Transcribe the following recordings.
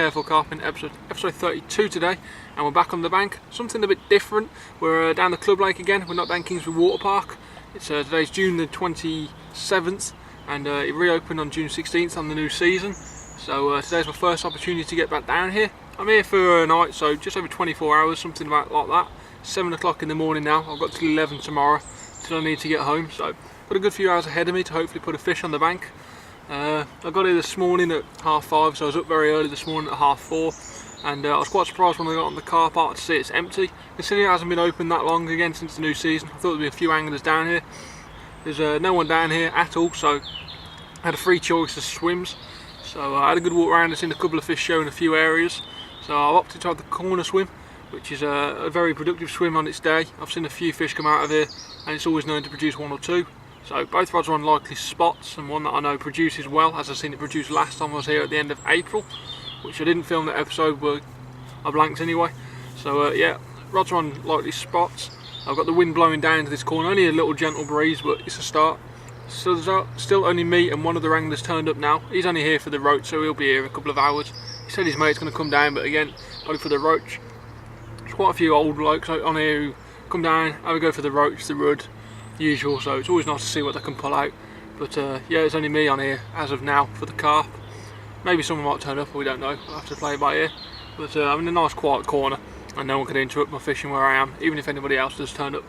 Careful Carping episode 32 today, and we're back on the bank. Something a bit different. We're down the Club Lake again. We're not down Kingsbury Water Park. It's today's June the 27th, and it reopened on June 16th on the new season. So today's my first opportunity to get back down here. I'm here for a night, so just over 24 hours, something about like that. 7 o'clock in the morning now. I've got till 11 tomorrow till I need to get home. So got a good few hours ahead of me to hopefully put a fish on the bank. I got here this morning at 5:30, so I was up very early this morning at 4:30, and I was quite surprised when I got on the car park to see it's empty. Considering it hasn't been open that long again since the new season, I thought there'd be a few anglers down here. There's no one down here at all, so I had a free choice of swims. So I had a good walk around and seen a couple of fish show in a few areas. So I opted to have the corner swim, which is a very productive swim on its day. I've seen a few fish come out of here, and it's always known to produce one or two. So both rods are on likely spots, and one that I know produces well, as I've seen it produce last time I was here at the end of April, which I didn't film that episode, but I blanked anyway. So yeah, rods are on likely spots. I've got the wind blowing down to this corner, only a little gentle breeze, but it's a start. So there's still only me and one other angler's turned up now. He's only here for the roach, so he'll be here in a couple of hours. He said his mate's going to come down, but again, only for the roach. There's quite a few old blokes on here who come down, have a go for the roach, the rudd, usual, so it's always nice to see what they can pull out. But yeah, it's only me on here as of now for the carp. Maybe someone might turn up, we don't know, I'll have to play it by ear. But I'm in a nice quiet corner and no one can interrupt my fishing where I am, even if anybody else does turn up.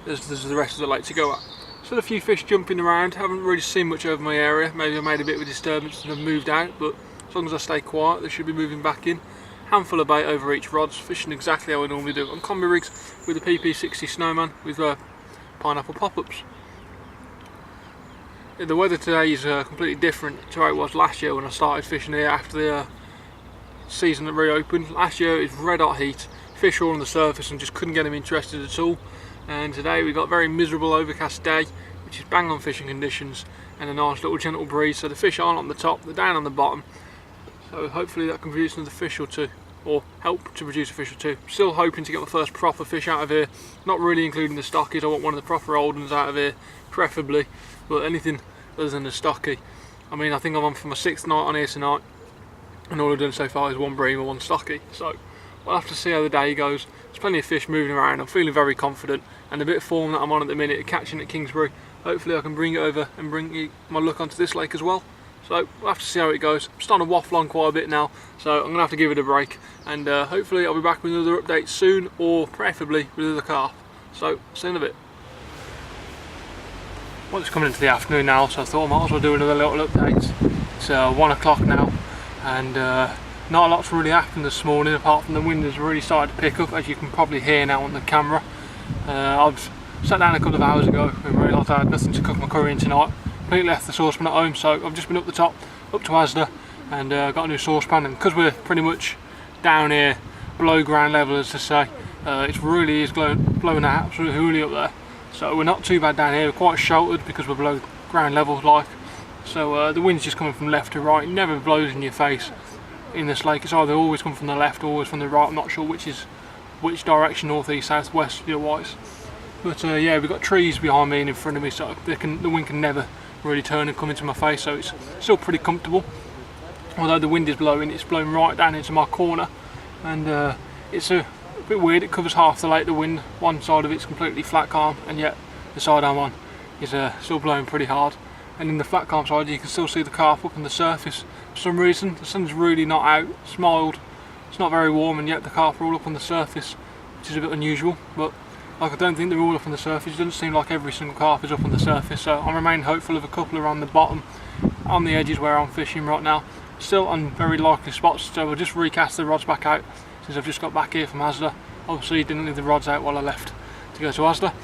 There's the rest of the lake to go at. So a few fish jumping around, haven't really seen much over my area. Maybe I made a bit of a disturbance and have moved out, but as long as I stay quiet they should be moving back in. Handful of bait over each rods, fishing exactly how I normally do on combi rigs with the PP60 Snowman with pineapple pop-ups. The weather today is completely different to how it was last year when I started fishing here after the season that reopened. Last year it was red hot heat, fish all on the surface and just couldn't get them interested at all. And today we got a very miserable overcast day, which is bang on fishing conditions, and a nice little gentle breeze, so the fish aren't on the top, they're down on the bottom. So hopefully that can produce another fish or two, or help to produce a fish or two. Still hoping to get my first proper fish out of here, not really including the stockies. I want one of the proper old ones out of here, preferably, but anything other than the stocky. I mean, I think I'm on for my 6th night on here tonight, and all I've done so far is one bream and one stocky, so we'll have to see how the day goes. There's plenty of fish moving around, I'm feeling very confident, and the bit of form that I'm on at the minute, catching at Kingsbury, hopefully I can bring it over and bring my luck onto this lake as well. So we'll have to see how it goes. I'm starting to waffle on quite a bit now, so I'm going to have to give it a break, and hopefully I'll be back with another update soon, or preferably with another carp. So see you in a bit. Well, it's coming into the afternoon now, so I thought I might as well do another little update. It's 1 o'clock now, and not a lot's really happened this morning apart from the wind has really started to pick up, as you can probably hear now on the camera. I've sat down a couple of hours ago and realised I had nothing to cook my curry in tonight. Completely left the saucepan at home, so I've just been up the top, up to Asda, and got a new saucepan. And because we're pretty much down here below ground level, as to say, it really is blowing out absolute hoolie up there. So we're not too bad down here, we're quite sheltered because we're below ground level like. So the wind's just coming from left to right, it never blows in your face in this lake. It's either always come from the left or always from the right. I'm not sure which direction, north, east, south, west, your wise. But yeah, we've got trees behind me and in front of me, so the wind can never really turn and come into my face, so it's still pretty comfortable. Although the wind is blowing, it's blowing right down into my corner, and it's a bit weird. It covers half the lake, the wind. One side of it's completely flat calm, and yet the side I'm on is still blowing pretty hard. And in the flat calm side you can still see the carp up on the surface. For some reason the sun's really not out, it's mild, it's not very warm, and yet the carp are all up on the surface, which is a bit unusual. But like, I don't think they're all up on the surface. It doesn't seem like every single carp is up on the surface, so I remain hopeful of a couple around the bottom, on the edges where I'm fishing right now. Still on very likely spots, so we'll just recast the rods back out since I've just got back here from Asda. Obviously didn't leave the rods out while I left to go to Asda.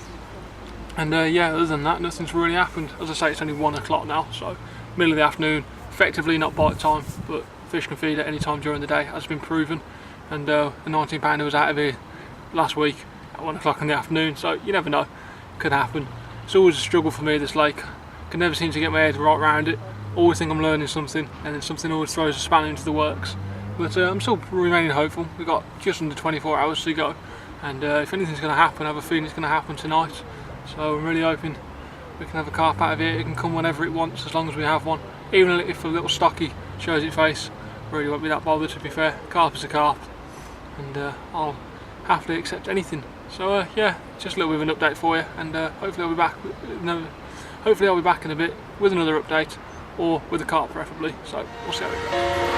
And yeah, other than that, nothing's really happened. As I say, it's only 1 o'clock now, so middle of the afternoon, effectively not bite time, but fish can feed at any time during the day, as been proven. And a 19 pounder was out of here last week at 1 o'clock in the afternoon, so you never know, could happen. It's always a struggle for me, this lake. Can never seem to get my head right around it. Always think I'm learning something, and then something always throws a spanner into the works. But I'm still remaining hopeful. We've got just under 24 hours to go, and if anything's going to happen, I have a feeling it's going to happen tonight. So I'm really hoping we can have a carp out of here. It can come whenever it wants, as long as we have one. Even if a little stocky shows its face, really won't be that bothered, to be fair. Carp is a carp, and I'll happily accept anything. So yeah, just a little bit of an update for you, and hopefully I'll be back. Hopefully I'll be back in a bit with another update, or with a carp preferably. So we'll see how it goes.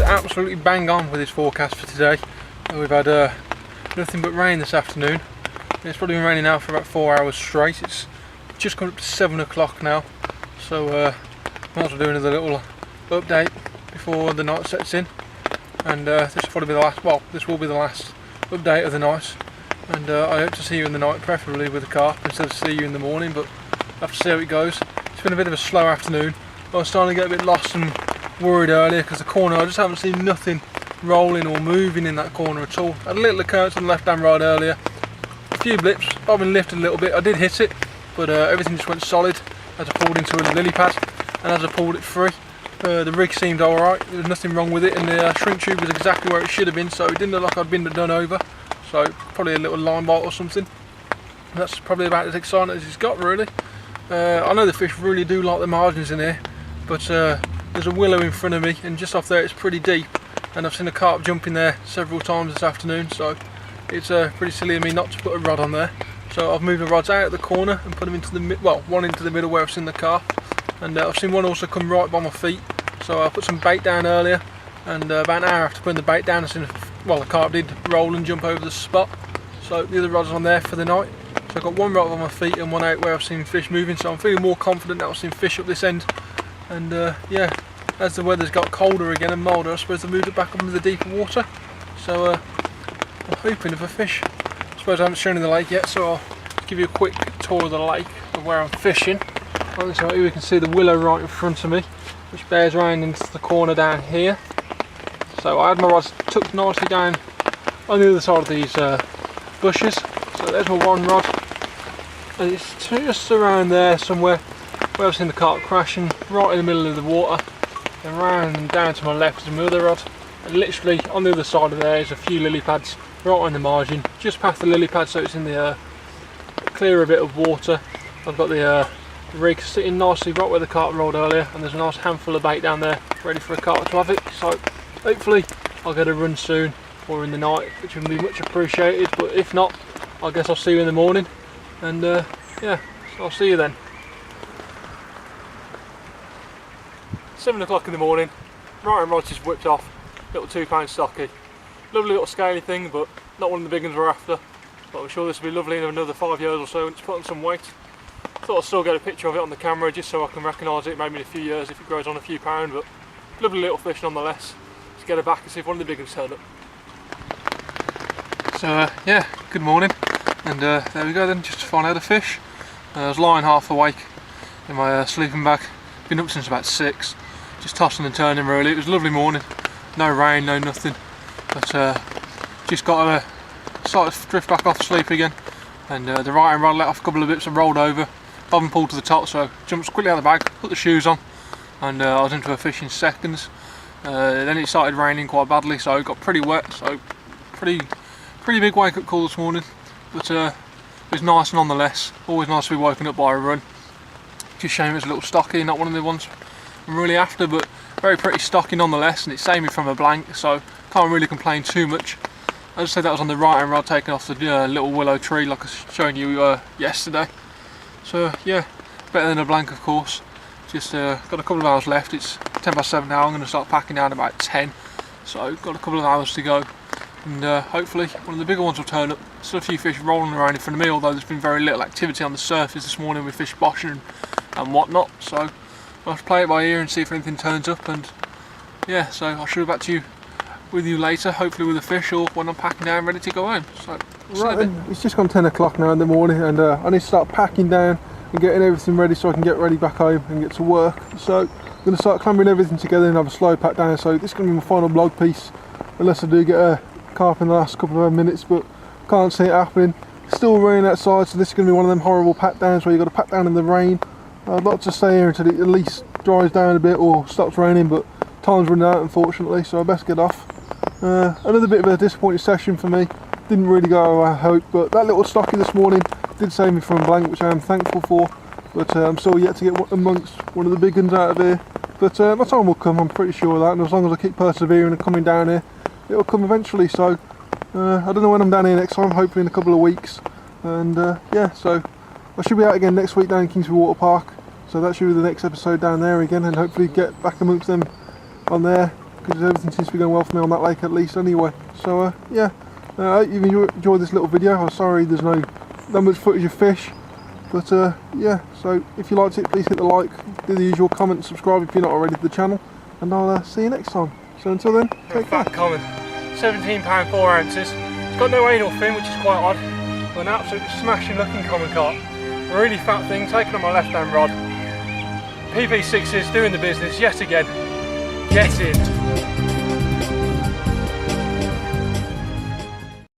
Absolutely bang on with this forecast for today. We've had nothing but rain this afternoon. It's probably been raining now for about 4 hours straight. It's just come up to 7 o'clock now, so might as well do another little update before the night sets in. And this will probably be the last. Well, this will be the last update of the night. And I hope to see you in the night, preferably with a carp, instead of see you in the morning. But I have to see how it goes. It's been a bit of a slow afternoon. I was starting to get a bit lost and worried earlier because the corner, I just haven't seen nothing rolling or moving in that corner at all. I had a little occurrence on the left hand rod earlier, a few blips, bobbing lifted a little bit. I did hit it, but everything just went solid as I pulled into a lily pad, and as I pulled it free, the rig seemed alright. There was nothing wrong with it, and the shrink tube was exactly where it should have been, so it didn't look like I'd been done over. So probably a little line bite or something. That's probably about as exciting as it's got, really. I know the fish really do like the margins in here, but there's a willow in front of me, and just off there it's pretty deep, and I've seen a carp jump in there several times this afternoon, so it's pretty silly of me not to put a rod on there. So I've moved the rods out of the corner and put them into the one into the middle where I've seen the carp, and I've seen one also come right by my feet. So I put some bait down earlier, and about an hour after putting the bait down, the carp did roll and jump over the spot. So the other rod's on there for the night. So I've got one rod on my feet and one out where I've seen fish moving, so I'm feeling more confident that I've seen fish up this end. And yeah, as the weather's got colder again and milder, I suppose they moved it back up into the deeper water. So I'm hoping of a fish. I suppose I haven't shown you the lake yet, so I'll give you a quick tour of the lake of where I'm fishing. So here we can see the willow right in front of me, which bears round into the corner down here. So I had my rods tucked nicely down on the other side of these bushes. So there's my one rod, and it's just around there somewhere where I've seen the carp crashing, right in the middle of the water. And round and down to my left is my other rod, and literally on the other side of there is a few lily pads right on the margin, just past the lily pad, so it's in the clearer bit of water. I've got the rig sitting nicely right where the carp rolled earlier, and there's a nice handful of bait down there ready for a carp to have it. So hopefully I'll get a run soon or in the night, which would be much appreciated, but if not, I guess I'll see you in the morning, and yeah, so I'll see you then. 7 o'clock in the morning, right and rod's just whipped off, little 2 pound stocky. Lovely little scaly thing, but not one of the big ones we're after. But I'm sure this will be lovely in another 5 years or so when it's put on some weight. Thought I'd still get a picture of it on the camera just so I can recognise it maybe in a few years if it grows on a few pound, but lovely little fish nonetheless. Let's get her back and see if one of the big ones turned up. So yeah, good morning, and there we go then, just to find out a fish. I was lying half awake in my sleeping bag, been up since about 6. Just tossing and turning really. It was a lovely morning, no rain, no nothing, but just got to start to drift back off to sleep again, and the right hand rod let off a couple of bits and rolled over, bob and pulled to the top, so jumped quickly out of the bag, put the shoes on, and I was into a fish in seconds. Then it started raining quite badly, so it got pretty wet, so pretty big wake up call this morning, but it was nice nonetheless. Always nice to be woken up by a run. Just shame it's a little stocky, not one of the ones I'm really after, but very pretty stocky nonetheless, and it saved me from a blank, so can't really complain too much. As I said, that was on the right hand rod taken off the little willow tree like I was showing you yesterday. So yeah, better than a blank of course. Just got a couple of hours left. It's 10 past 7 now. I'm going to start packing down about 10, so got a couple of hours to go, and hopefully one of the bigger ones will turn up. Still a few fish rolling around in front of me, although there's been very little activity on the surface this morning with fish boshing and whatnot, so I'll have to play it by ear and see if anything turns up. And yeah, so I should be back to you with you later, hopefully with a fish or when I'm packing down ready to go home. So right then, it's just gone 10 o'clock now in the morning, and I need to start packing down. and getting everything ready so I can get ready back home and get to work. So I'm going to start clambering everything together and have a slow pat down. So this is going to be my final vlog piece, unless I do get a carp in the last couple of minutes, but can't see it happening. It's still raining outside, so this is going to be one of them horrible pat downs where you've got to pat down in the rain. I'd like to stay here until it at least dries down a bit or stops raining, but time's running out unfortunately, so I best get off. Another bit of a disappointing session for me. Didn't really go how I hoped, but that little stocky this morning did save me from a blank, which I am thankful for. But I'm still yet to get amongst one of the big guns out of here. But my time will come, I'm pretty sure of that, and as long as I keep persevering and coming down here, it'll come eventually. So I don't know when I'm down here next time, hopefully in a couple of weeks. And yeah, so I should be out again next week down in Kingsbury Water Park. So that should be the next episode down there again, and hopefully get back amongst them on there, because everything seems to be going well for me on that lake at least anyway. So yeah, I hope you've enjoyed this little video. I'm sorry there's not much footage of fish, but yeah, so if you liked it, please hit the like, do the usual, comment and subscribe if you're not already to the channel, and I'll see you next time. So until then, take care. Fat common, 17 pound 4 ounces. It's got no anal fin, which is quite odd, but an absolutely smashing looking common carp. A really fat thing, taken on my left hand rod. PB6 is doing the business yet again. Get in.